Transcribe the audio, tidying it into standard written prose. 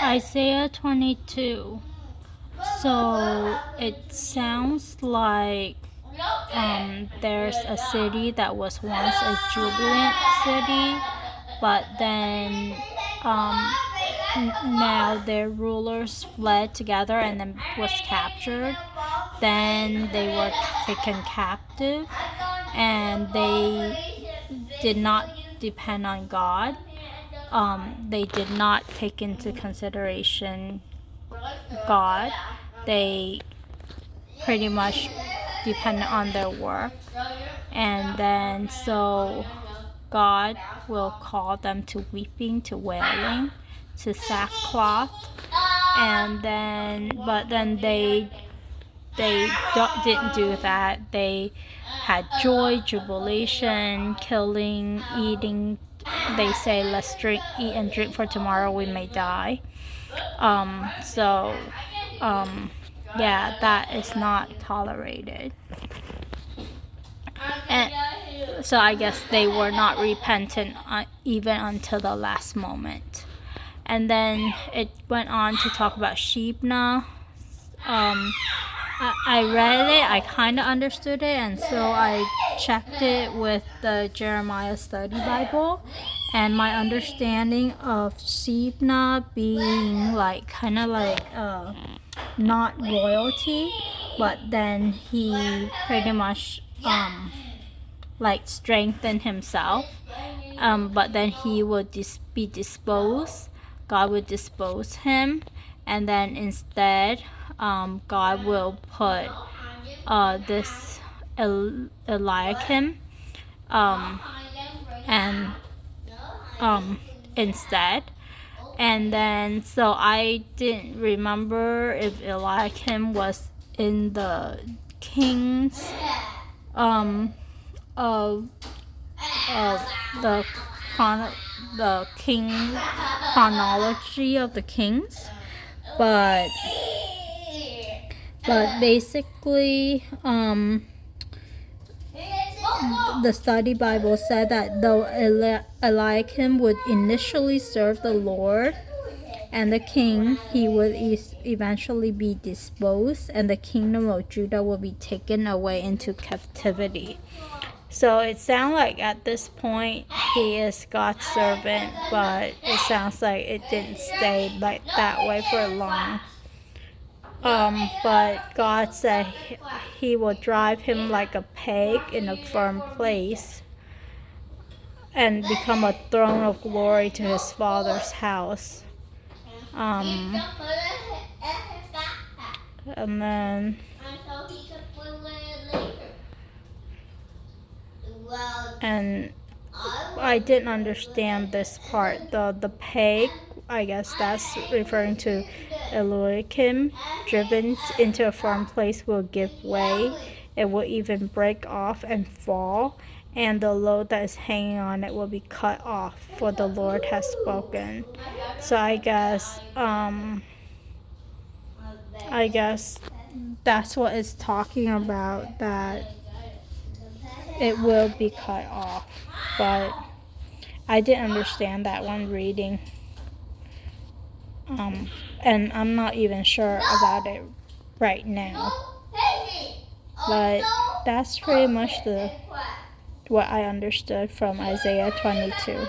Isaiah 22. So it sounds like there's a city that was once a jubilant city, but then now their rulers fled together and then was captured. Then they were taken captive, and they did not depend on God. They did not take into consideration God. They pretty much depend on their work. And then so God will call them to weeping, to wailing, to sackcloth. And then, but then they didn't do that. They had joy, jubilation, killing, eating. They say, let's drink, eat and drink, for tomorrow we may die. Yeah, that is not tolerated. And so I guess they were not repentant even until the last moment. And then it went on to talk about Shebna. I read it, I kind of understood it, and so I checked it with the Jeremiah Study Bible. And my understanding of Shebna being like kind of like not royalty, but then he pretty much like strengthened himself, but then he would be disposed. God would dispose him, and then instead God will put this Eliakim and instead. And then so I didn't remember if Eliakim was in the kings of the king chronology of the kings, but basically the study Bible said that though Eliakim would initially serve the Lord and the king, he would eventually be disposed, and the kingdom of Judah will be taken away into captivity. So it sounds like at this point he is God's servant, but it sounds like it didn't stay like that way for long. But God said he will drive him like a peg in a firm place and become a throne of glory to his father's house. And then and I didn't understand this part. The peg, I guess that's referring to Eliakim, driven into a firm place, will give way. It will even break off and fall, and the load that is hanging on it will be cut off, for the Lord has spoken. So I guess that's what it's talking about, that it will be cut off. But I didn't understand that one reading. And I'm not even sure about it right now. But that's pretty much what I understood from Isaiah 22.